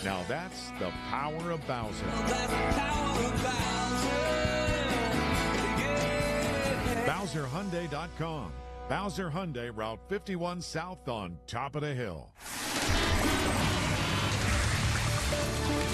Now that's the power of Bowser. BowserHyundai.com. Bowser Hyundai, Route 51 South on top of the hill.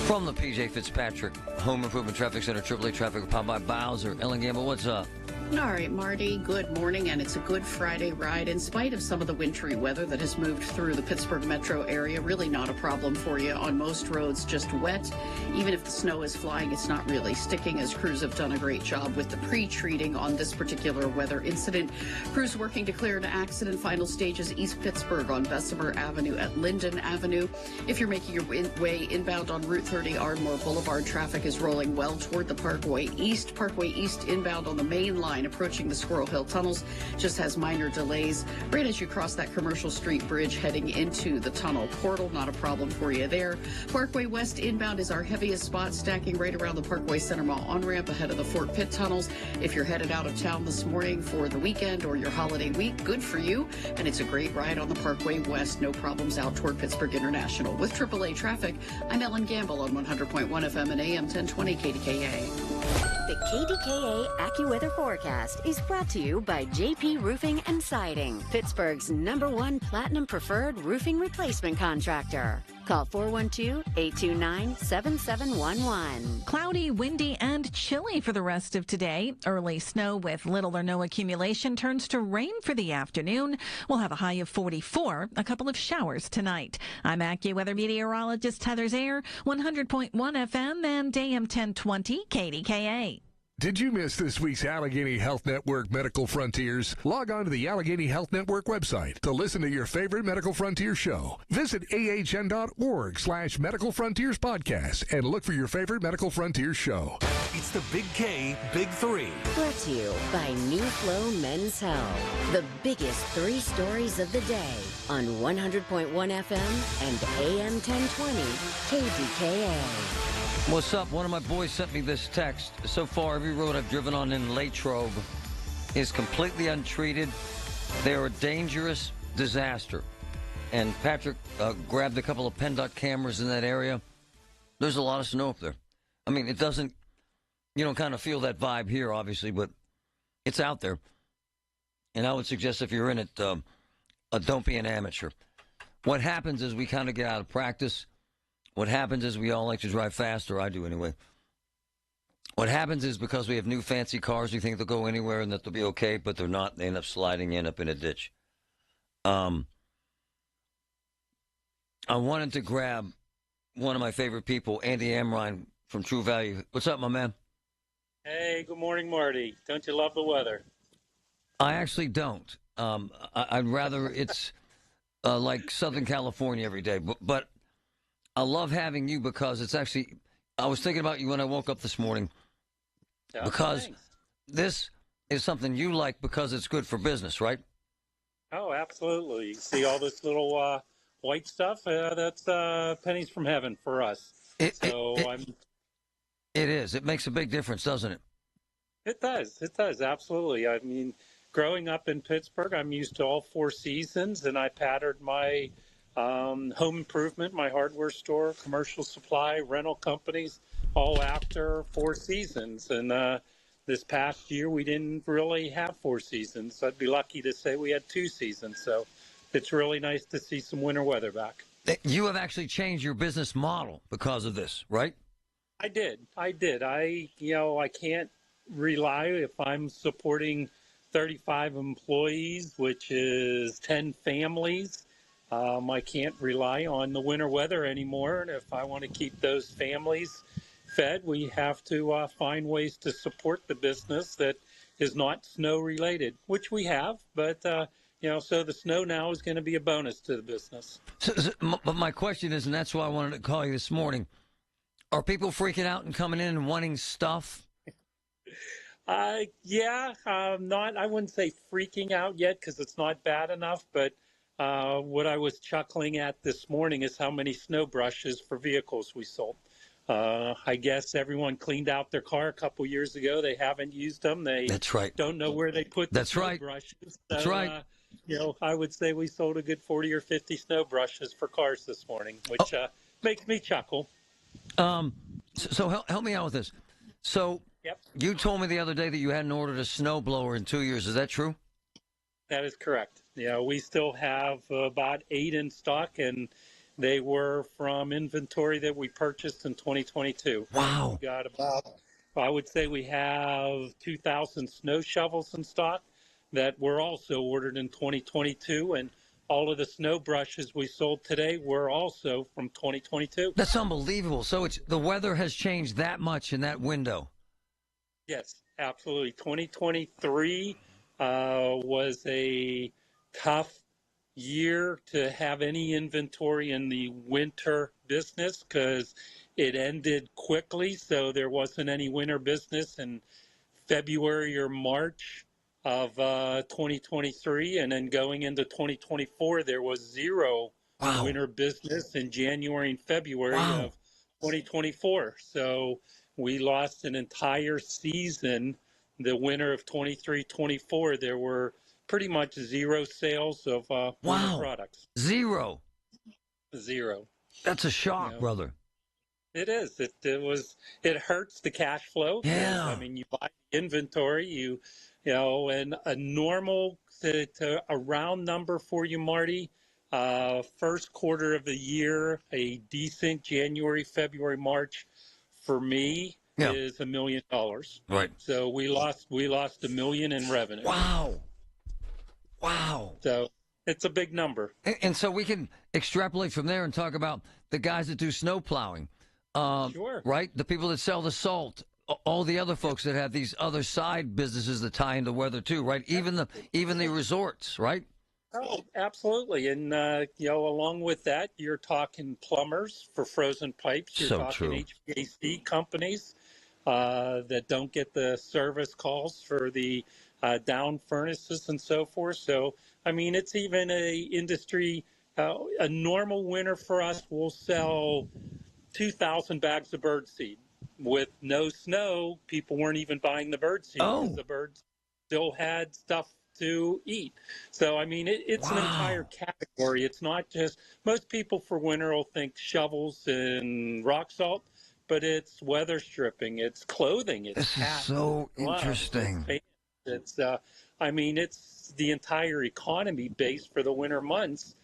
From the P.J. Fitzpatrick Home Improvement Traffic Center, AAA Traffic, powered by Bowser. Ellen Gamble, what's up? All right, Marty, good morning, and it's a good Friday ride. In spite of some of the wintry weather that has moved through the Pittsburgh metro area, really not a problem for you on most roads, just wet. Even if the snow is flying, it's not really sticking, as crews have done a great job with the pre-treating on this particular weather incident. Crews working to clear an accident. Final stages East Pittsburgh on Bessemer Avenue at Linden Avenue. If you're making your way inbound on Route 30 Ardmore Boulevard, traffic is rolling well toward the Parkway East. Parkway East inbound on the main line approaching the Squirrel Hill tunnels just has minor delays right as you cross that Commercial Street Bridge heading into the tunnel portal. Not a problem for you there. Parkway West inbound is our heaviest spot, stacking right around the Parkway Center Mall on-ramp ahead of the Fort Pitt tunnels. If you're headed out of town this morning for the weekend or your holiday week, good for you. And it's a great ride on the Parkway West. No problems out toward Pittsburgh International. With AAA Traffic, I'm Ellen Gamble on 100.1 FM and AM 1020 KDKA. The KDKA AccuWeather forecast is brought to you by JP Roofing and Siding, Pittsburgh's #1 Platinum Preferred Roofing Replacement Contractor. Call 412-829-7711. Cloudy, windy, and chilly for the rest of today. Early snow with little or no accumulation turns to rain for the afternoon. We'll have a high of 44, a couple of showers tonight. I'm AccuWeather meteorologist Heather Zayer, 100.1 FM and AM 1020 KDKA. Did you miss this week's Allegheny Health Network Medical Frontiers? Log on to the Allegheny Health Network website to listen to your favorite Medical Frontier show. Visit ahn.org/Medical Frontiers podcast and look for your favorite Medical Frontiers show. It's the Big K Big Three. Brought to you by New Flow Men's Health. The biggest 3 stories of the day on 100.1 FM and AM 1020 KDKA. What's up? One of my boys sent me this text. So far, every road I've driven on in Latrobe is completely untreated. They're a dangerous disaster. And Patrick grabbed a couple of PennDOT cameras in that area. There's a lot of snow up there. I mean, it doesn't, you don't kind of feel that vibe here, obviously, but it's out there. And I would suggest if you're in it, don't be an amateur. What happens is we kind of get out of practice. What happens is we all like to drive faster. I do anyway. What happens is because we have new fancy cars, we think they'll go anywhere and that they'll be okay, but they're not. They end up sliding in up in a ditch. I wanted to grab one of my favorite people, Andy Amrine from True Value. What's up, my man? Hey, good morning, Marty. Don't you love the weather? I actually don't. I'd rather it's like Southern California every day, but I love having you because it's actually, I was thinking about you when I woke up this morning because this is something you like because it's good for business, right? Oh, absolutely. You see all this little white stuff? That's pennies from heaven for us. It is. It makes a big difference, doesn't it? It does. It does. Absolutely. I mean, growing up in Pittsburgh, I'm used to all 4 seasons, and I patterned my home improvement, my hardware store, commercial supply, rental companies, all after 4 seasons. And this past year, we didn't really have 4 seasons. I'd be lucky to say we had 2 seasons. So it's really nice to see some winter weather back. You have actually changed your business model because of this, right? I did. I can't rely if I'm supporting 35 employees, which is 10 families. I can't rely on the winter weather anymore. And if I want to keep those families fed, we have to find ways to support the business that is not snow related, which we have. But, so the snow now is going to be a bonus to the business. But my question is, and that's why I wanted to call you this morning, are people freaking out and coming in and wanting stuff? I wouldn't say freaking out yet because it's not bad enough, but what I was chuckling at this morning is how many snow brushes for vehicles we sold. I guess everyone cleaned out their car a couple years ago. They haven't used them. That's right. Don't know where they put the snow brushes. So, That's right. I would say we sold a good 40 or 50 snow brushes for cars this morning, which makes me chuckle. So help me out with this. So Yep. you told me the other day that you hadn't ordered a snowblower in 2 years. Is that true? That is correct. Yeah, we still have about 8 in stock, and they were from inventory that we purchased in 2022. Wow. We got about, I would say we have 2,000 snow shovels in stock that were also ordered in 2022, and all of the snow brushes we sold today were also from 2022. That's unbelievable. So the weather has changed that much in that window. Yes, absolutely. 2023 was a tough year to have any inventory in the winter business because it ended quickly. So there wasn't any winter business in February or March of 2023. And then going into 2024, there was zero winter business in January and February of 2024. So we lost an entire season. The winter of 23-24, there were pretty much zero sales of winter products. Zero. That's a shock, brother. It is. It hurts the cash flow. Yeah. I mean, you buy inventory, you know, and a normal to a round number for you, Marty. First quarter of the year, a decent January, February, March for me is $1 million. Right. So we lost $1 million in revenue. Wow. So it's a big number. And so we can extrapolate from there and talk about the guys that do snow plowing. Sure. Right? The people that sell the salt, all the other folks that have these other side businesses that tie into weather too, right? Even the resorts, right? Oh, absolutely. And, along with that, you're talking plumbers for frozen pipes. You're talking HVAC companies that don't get the service calls for the down furnaces and so forth. So, I mean, it's even a industry, a normal winter for us will sell 2,000 bags of birdseed. With no snow, people weren't even buying the birdseed because the birds still had stuff to eat. So, I mean, it's an entire category. It's not just, most people for winter will think shovels and rock salt, but it's weather stripping, it's clothing, it's hats, so interesting. It's it's the entire economy based for the winter months.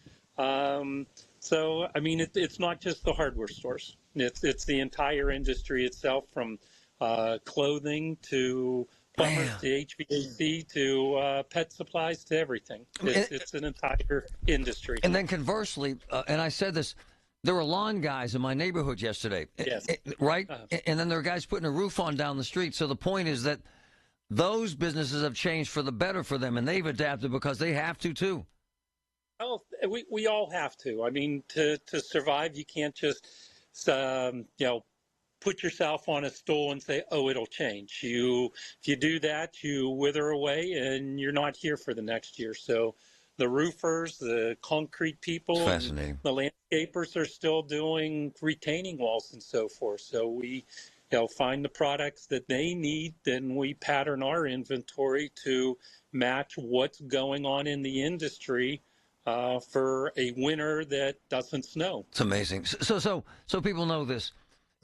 So, I mean, it's not just the hardware stores. It's the entire industry itself, from clothing to plumbers to HVAC to pet supplies to everything. It's an entire industry. And then conversely, and I said this, there were lawn guys in my neighborhood yesterday. Yes. Right? And then there are guys putting a roof on down the street. So the point is that those businesses have changed for the better for them, and they've adapted because they have to too. Oh, we all have to. I mean, to survive, you can't just, put yourself on a stool and say, oh, it'll change. If you do that, you wither away and you're not here for the next year. So the roofers, the concrete people, and the landscapers are still doing retaining walls and so forth. So we find the products that they need, then we pattern our inventory to match what's going on in the industry for a winter that doesn't snow. It's amazing. So people know this.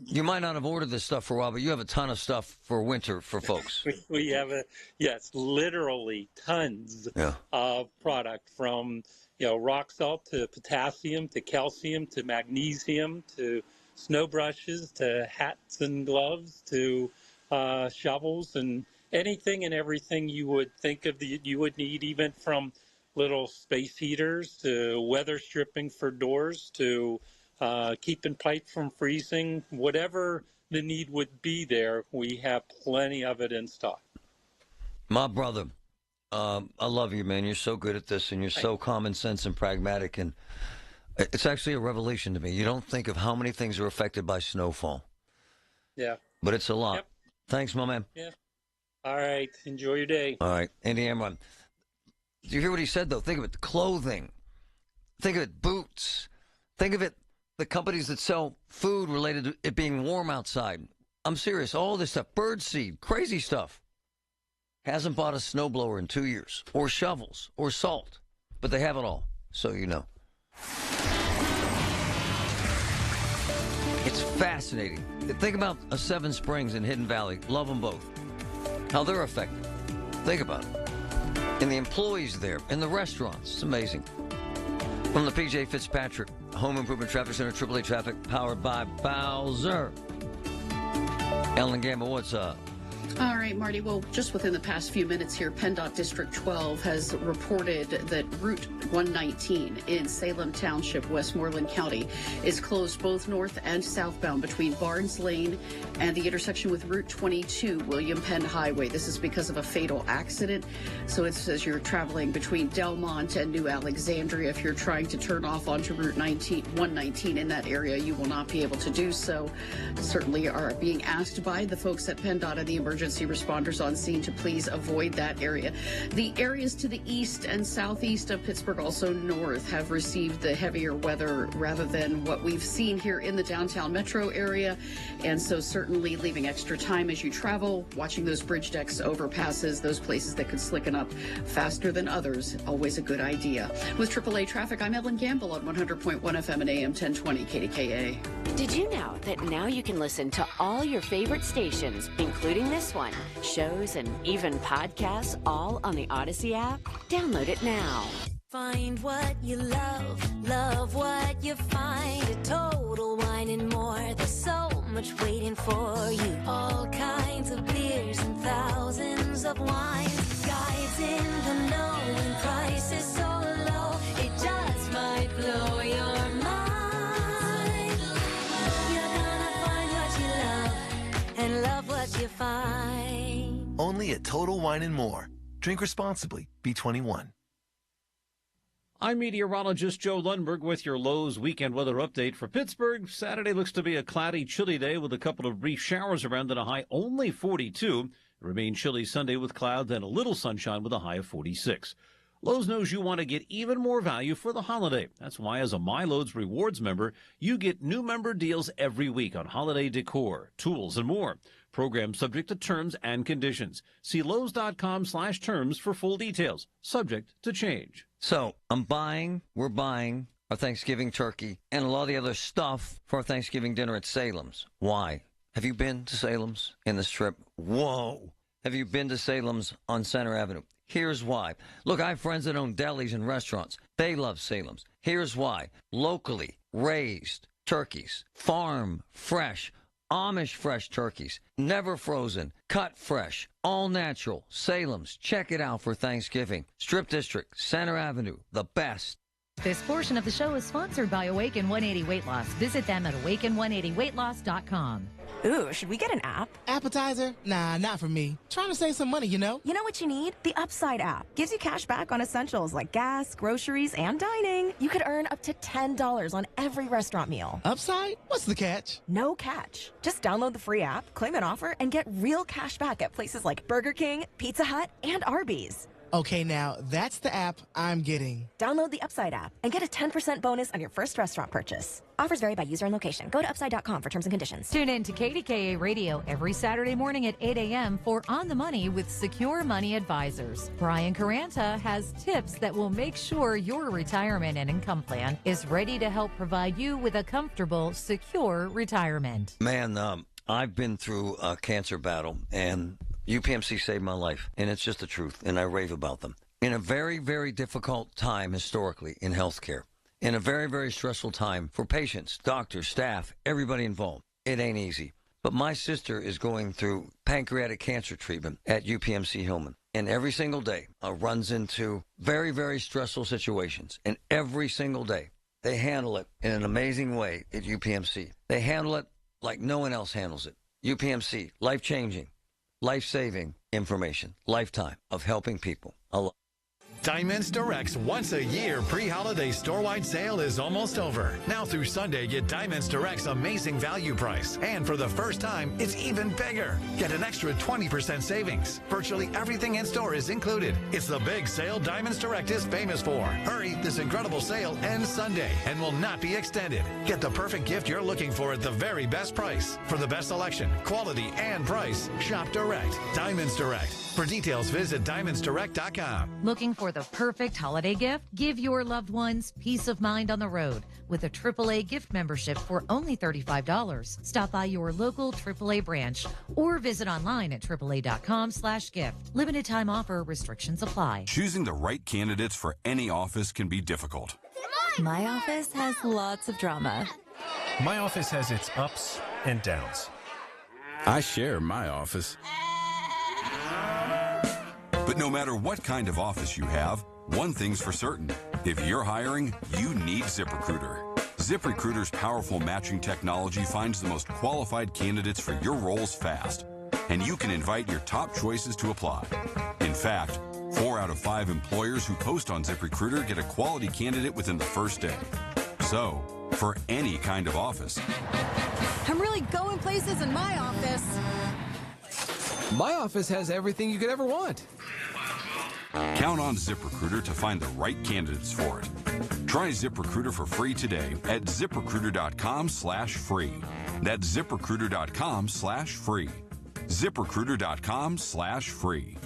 You might not have ordered this stuff for a while, but you have a ton of stuff for winter for folks. We have literally tons of product, from rock salt to potassium to calcium to magnesium to snow brushes to hats and gloves to shovels and anything and everything you would think of you would need, even from little space heaters to weather stripping for doors to keeping pipe from freezing. Whatever the need would be there, we have plenty of it in stock. My brother, I love you, man. You're so good at this, and you're so common sense and pragmatic, and it's actually a revelation to me. You don't think of how many things are affected by snowfall. Yeah. But it's a lot. Yep. Thanks, my man. Yeah. All right. Enjoy your day. All right. Andy Amron. Did you hear what he said, though? Think of it, the clothing. Think of it, boots. Think of it, the companies that sell food related to it being warm outside. I'm serious. All this stuff. Birdseed. Crazy stuff. Hasn't bought a snowblower in 2 years. Or shovels. Or salt. But they have it all. So you know. It's fascinating. Think about a Seven Springs and Hidden Valley. Love them both. How they're affected. Think about it. And the employees there, and the restaurants. It's amazing. From the P.J. Fitzpatrick Home Improvement Traffic Center, AAA Traffic, powered by Bowser. Ellen Gamble, what's up? All right, Marty. Well, just within the past few minutes here, PennDOT District 12 has reported that Route 119 in Salem Township, Westmoreland County, is closed both north and southbound between Barnes Lane and the intersection with Route 22, William Penn Highway. This is because of a fatal accident. So it says you're traveling between Delmont and New Alexandria. If you're trying to turn off onto Route 119 in that area, you will not be able to do so. Certainly are being asked by the folks at PennDOT and the emergency responders on scene to please avoid that area. The areas to the east and southeast of Pittsburgh, also north, have received the heavier weather rather than what we've seen here in the downtown metro area. And so certainly leaving extra time as you travel, watching those bridge decks, overpasses, those places that could slicken up faster than others, always a good idea. With AAA Traffic, I'm Ellen Gamble on 100.1 FM and AM 1020 KDKA. Did you know that now you can listen to all your favorite stations, including this one, shows, and even podcasts, all on the Odyssey app? Download it now. Find what you love what you find. A Total Wine and More. There's so much waiting for you. All kinds of beers and thousands of wines. Guides in the know and prices so low. It just might blow your mind. You're gonna find what you love and love what you find. Only at Total Wine and More. Drink responsibly. Be 21. I'm meteorologist Joe Lundberg with your Lowe's weekend weather update for Pittsburgh. Saturday looks to be a cloudy, chilly day with a couple of brief showers around and a high only 42. It remains chilly Sunday with clouds and a little sunshine with a high of 46. Lowe's knows you want to get even more value for the holiday. That's why as a MyLowe's Rewards member, you get new member deals every week on holiday decor, tools, and more. Program subject to terms and conditions. See Lowe's.com/terms for full details. Subject to change. So we're buying our Thanksgiving turkey and a lot of the other stuff for our Thanksgiving dinner at Salem's. Why? Have you been to Salem's in the Strip? Whoa. Have you been to Salem's on Center Avenue? Here's why. Look, I have friends that own delis and restaurants. They love Salem's. Here's why. Locally raised turkeys, farm fresh, Amish fresh turkeys, never frozen, cut fresh, all natural. Salem's, check it out for Thanksgiving. Strip District, Center Avenue, the best. This portion of the show is sponsored by Awaken 180 Weight Loss. Visit them at awaken180weightloss.com. Ooh, should we get an app? Appetizer? Nah, not for me. Trying to save some money, you know? You know what you need? The Upside app. Gives you cash back on essentials like gas, groceries, and dining. You could earn up to $10 on every restaurant meal. Upside? What's the catch? No catch. Just download the free app, claim an offer, and get real cash back at places like Burger King, Pizza Hut, and Arby's. Okay, now that's the app I'm getting. Download the Upside app and get a 10% bonus on your first restaurant purchase. Offers vary by user and location. Go to upside.com for terms and conditions. Tune in to KDKA Radio every Saturday morning at 8 a.m. for On the Money with Secure Money Advisors. Brian Caranta has tips that will make sure your retirement and income plan is ready to help provide you with a comfortable, secure retirement. Man, I've been through a cancer battle, and UPMC saved my life, and it's just the truth, and I rave about them. In a very, very difficult time historically in healthcare, in a very, very stressful time for patients, doctors, staff, everybody involved, it ain't easy. But my sister is going through pancreatic cancer treatment at UPMC Hillman, and every single day runs into very, very stressful situations, and every single day they handle it in an amazing way at UPMC. They handle it like no one else handles it. UPMC, life-changing, life-saving information, lifetime of helping people. Diamonds Direct's once-a-year pre-holiday store-wide sale is almost over. Now through Sunday, get Diamonds Direct's amazing value price. And for the first time, it's even bigger. Get an extra 20% savings. Virtually everything in store is included. It's the big sale Diamonds Direct is famous for. Hurry, this incredible sale ends Sunday and will not be extended. Get the perfect gift you're looking for at the very best price. For the best selection, quality, and price, shop direct. Diamonds Direct. For details, visit diamondsdirect.com. Looking for the perfect holiday gift? Give your loved ones peace of mind on the road with a AAA gift membership for only $35. Stop by your local AAA branch or visit online at AAA.com/gift. Limited time offer, restrictions apply. Choosing the right candidates for any office can be difficult. My office has lots of drama. My office has its ups and downs. I share my office. But no matter what kind of office you have, one thing's for certain. If you're hiring, you need ZipRecruiter. ZipRecruiter's powerful matching technology finds the most qualified candidates for your roles fast. And you can invite your top choices to apply. In fact, 4 out of 5 employers who post on ZipRecruiter get a quality candidate within the first day. So, for any kind of office. I'm really going places in my office. My office has everything you could ever want. Count on ZipRecruiter to find the right candidates for it. Try ZipRecruiter for free today at ZipRecruiter.com/free. That's ZipRecruiter.com/free. ZipRecruiter.com/free.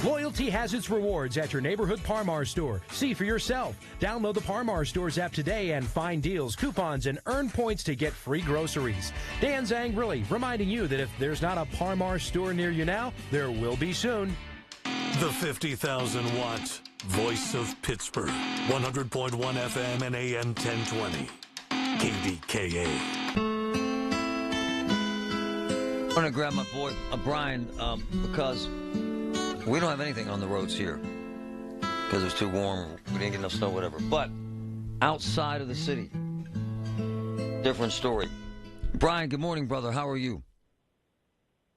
Loyalty has its rewards at your neighborhood Par-Mar store. See for yourself. Download the Par-Mar stores app today and find deals, coupons, and earn points to get free groceries. Dan Zangrilli reminding you that if there's not a Par-Mar store near you now, there will be soon. The 50,000-watt voice of Pittsburgh. 100.1 FM and AM 1020. KDKA. I'm going to grab my boy, Brian, because we don't have anything on the roads here because it's too warm. We didn't get enough snow, whatever. But outside of the city, different story. Brian, good morning, brother. How are you?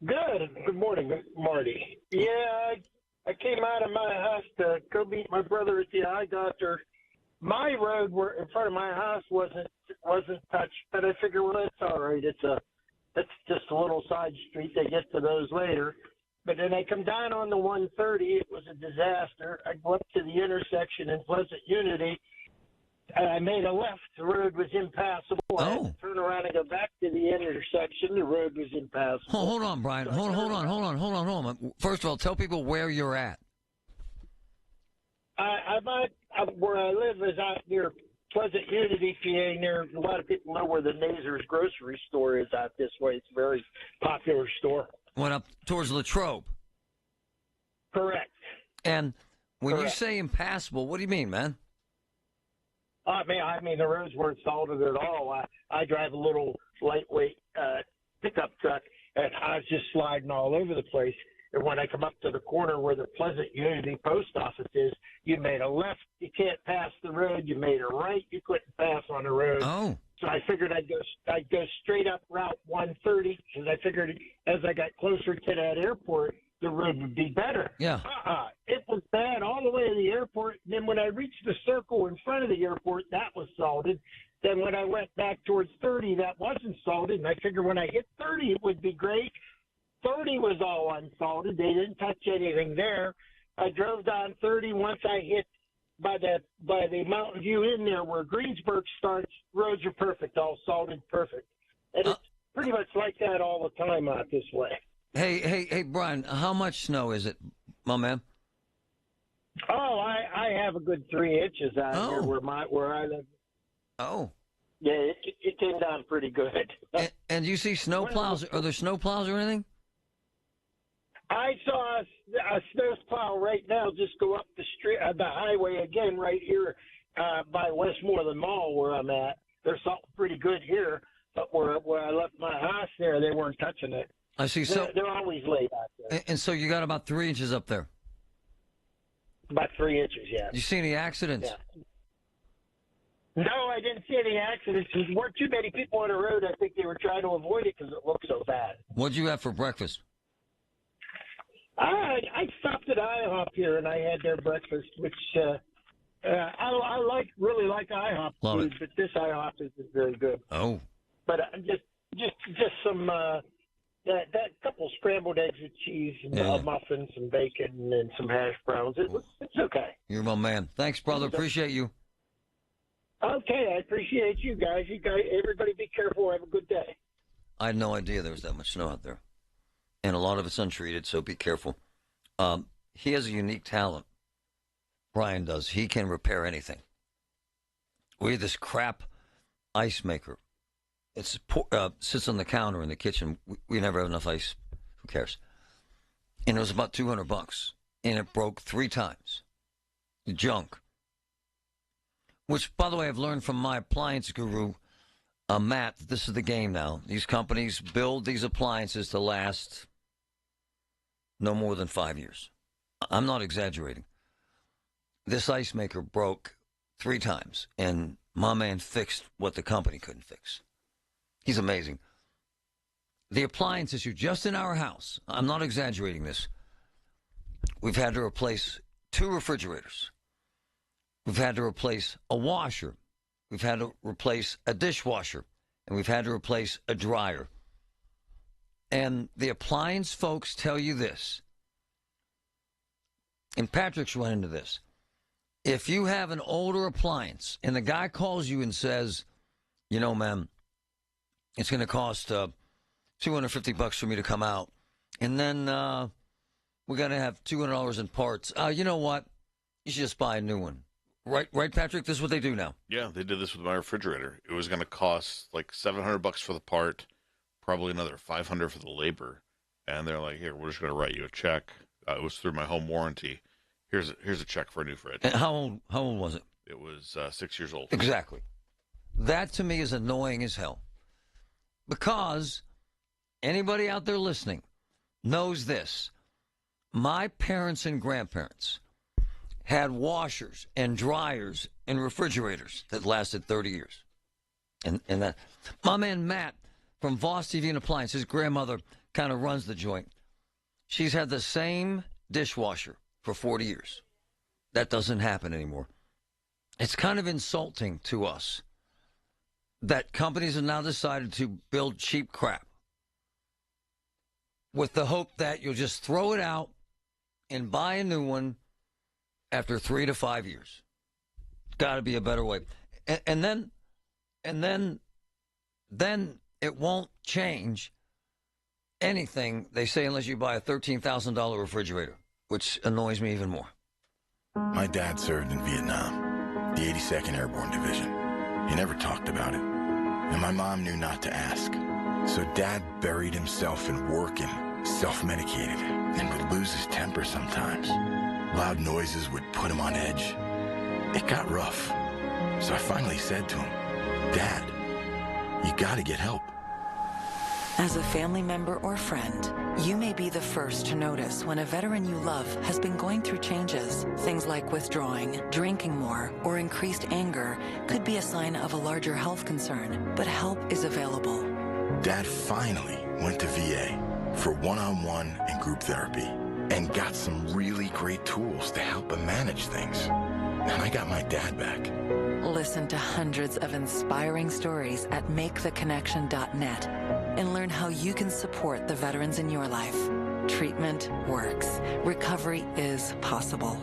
Good. Good morning, Marty. Yeah, I came out of my house to go meet my brother at the eye doctor. My road in front of my house wasn't touched, but I figure, well, that's all right. It's just a little side street. They get to those later. But then I come down on the 130. It was a disaster. I go up to the intersection in Pleasant Unity, and I made a left. The road was impassable. I had to turn around and go back to the intersection. The road was impassable. Hold on, Brian. Hold on. First of all, tell people where you're at. Where I live is out near Pleasant Unity, PA. Near a lot of people know where the Nazer's grocery store is out this way. It's a very popular store. Went up towards Latrobe. Correct. And when you say impassable, what do you mean, man? I mean, the roads weren't salted at all. I drive a little lightweight pickup truck, and I was just sliding all over the place. And when I come up to the corner where the Pleasant Unity post office is, you made a left, you can't pass the road. You made a right, you couldn't pass on the road. Oh. So I figured I'd go straight up Route 130 because I figured as I got closer to that airport, the road would be better. Yeah. It was bad all the way to the airport. And then when I reached the circle in front of the airport, that was salted. Then when I went back towards 30, that wasn't salted. And I figured when I hit 30, it would be great. 30 was all unsalted. They didn't touch anything there. I drove down 30. Once I hit by the Mountain View in there where Greensburg starts, roads are perfect, all salted, perfect. And it's pretty much like that all the time out this way. Hey, Brian, how much snow is it, my man? Oh, I have a good 3 inches out here where I live. Oh. Yeah, it came down pretty good. And you see snow plows? Are there snow plows or anything? I saw a snow plow right now just go up the street, the highway again right here by Westmoreland Mall where I'm at. They're salting pretty good here, but where I left my house there, they weren't touching it. I see. So they're always late out there. And so you got about 3 inches up there. About 3 inches, yeah. Did you see any accidents? Yeah. No, I didn't see any accidents. There weren't too many people on the road. I think they were trying to avoid it because it looked so bad. What'd you have for breakfast? I stopped at IHOP here and I had their breakfast, which I really like IHOP Love food, it. but this IHOP isn't very good. Oh. But just some that couple scrambled eggs with cheese and muffins and bacon and some hash browns. It's okay. You're my man. Thanks, brother. Appreciate you. Okay, I appreciate you guys. Everybody be careful. Have a good day. I had no idea there was that much snow out there. And a lot of it's untreated, so be careful. He has a unique talent. Brian does. He can repair anything. We have this crap ice maker. It sits on the counter in the kitchen. We never have enough ice. Who cares? And it was about $200, and it broke 3 times. Junk. Which, by the way, I've learned from my appliance guru, Matt. This is the game now. These companies build these appliances to last no more than 5 years. I'm not exaggerating. This ice maker broke 3 times, and my man fixed what the company couldn't fix. He's amazing. The appliance issue, just in our house, I'm not exaggerating this, we've had to replace 2 refrigerators. We've had to replace a washer. We've had to replace a dishwasher. And we've had to replace a dryer. And the appliance folks tell you this, and Patrick's run into this. If you have an older appliance and the guy calls you and says, you know, ma'am, it's going to cost $250 for me to come out, and then we're going to have $200 in parts. You know what? You should just buy a new one. Right, Patrick? This is what they do now. Yeah, they did this with my refrigerator. It was going to cost like $700 for the part, probably another $500 for the labor. And they're like, here, we're just going to write you a check. It was through my home warranty. Here's a check for a new fridge. And how old was it? It was 6 years old. Exactly. That to me is annoying as hell. Because anybody out there listening knows this. My parents and grandparents had washers and dryers and refrigerators that lasted 30 years. And that, my man Matt from Voss TV and Appliance, his grandmother kind of runs the joint. She's had the same dishwasher for 40 years. That doesn't happen anymore. It's kind of insulting to us that companies have now decided to build cheap crap with the hope that you'll just throw it out and buy a new one after 3 to 5 years. Got to be a better way. And then it won't change anything, they say, unless you buy a $13,000 refrigerator, which annoys me even more. My dad served in Vietnam, the 82nd Airborne Division. He never talked about it, and my mom knew not to ask. So Dad buried himself in work and self-medicated, and would lose his temper sometimes. Loud noises would put him on edge. It got rough. So I finally said to him, Dad, you gotta get help. As a family member or friend, you may be the first to notice when a veteran you love has been going through changes. Things like withdrawing, drinking more, or increased anger could be a sign of a larger health concern, but help is available. Dad finally went to VA for one-on-one and group therapy and got some really great tools to help him manage things. And I got my dad back. Listen to hundreds of inspiring stories at maketheconnection.net and learn how you can support the veterans in your life. Treatment works. Recovery is possible.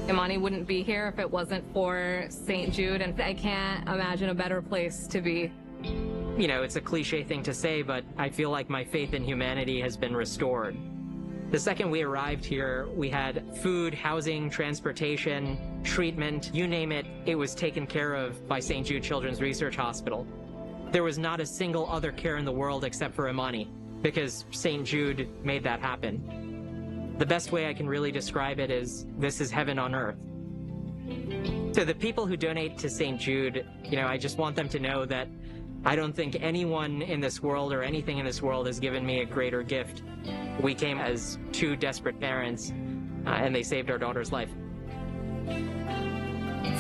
Imani wouldn't be here if it wasn't for St. Jude, and I can't imagine a better place to be. You know, it's a cliche thing to say, but I feel like my faith in humanity has been restored. The second we arrived here, we had food, housing, transportation, treatment, you name it, it was taken care of by St. Jude Children's Research Hospital. There was not a single other care in the world except for Imani, because St. Jude made that happen. The best way I can really describe it is, this is heaven on earth. To the people who donate to St. Jude, you know, I just want them to know that I don't think anyone in this world or anything in this world has given me a greater gift. We came as 2 desperate parents, and they saved our daughter's life.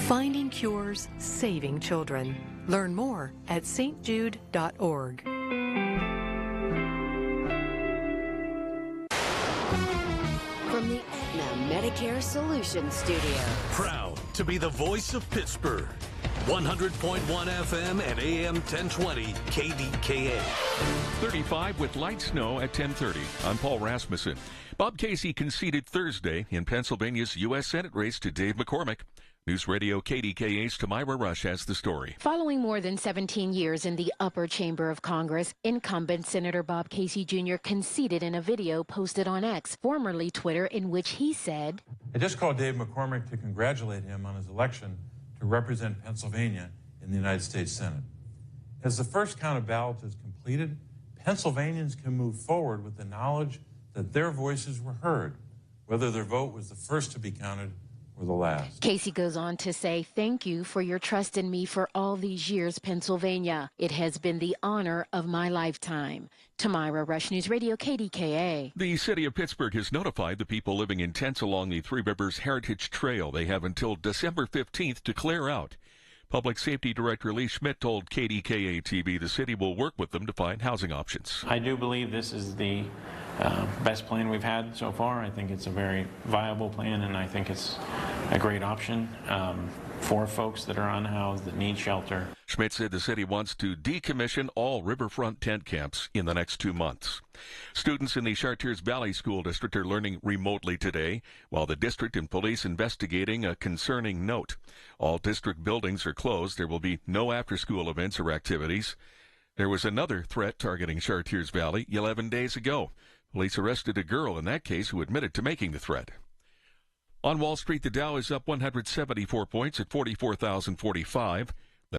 Finding cures, saving children. Learn more at stjude.org. From the Aetna Medicare Solutions Studio. Proud to be the voice of Pittsburgh. 100.1 FM and AM 1020 KDKA. 35 with light snow at 10:30. I'm Paul Rasmussen. Bob Casey conceded Thursday in Pennsylvania's U.S. Senate race to Dave McCormick. News Radio KDKA's Tamira Rush has the story. Following more than 17 years in the upper chamber of Congress, incumbent Senator Bob Casey Jr. conceded in a video posted on X, formerly Twitter, in which he said, I just called Dave McCormick to congratulate him on his election to represent Pennsylvania in the United States Senate. As the first count of ballots is completed, Pennsylvanians can move forward with the knowledge that their voices were heard, whether their vote was the first to be counted or the last. Casey goes on to say, thank you for your trust in me for all these years, Pennsylvania. It has been the honor of my lifetime. Tamira Rush, News Radio, KDKA. The city of Pittsburgh has notified the people living in tents along the Three Rivers Heritage Trail. They have until December 15th to clear out. Public Safety Director Lee Schmidt told KDKA TV the city will work with them to find housing options. I do believe this is the best plan we've had so far. I think it's a very viable plan, and I think it's a great option for folks that are unhoused that need shelter. Schmidt said the city wants to decommission all riverfront tent camps in the next 2 months. Students in the Chartiers Valley School District are learning remotely today, while the district and police investigating a concerning note. All district buildings are closed. There will be no after-school events or activities. There was another threat targeting Chartiers Valley 11 days ago. Police arrested a girl in that case who admitted to making the threat. On Wall Street, the Dow is up 174 points at 44,045.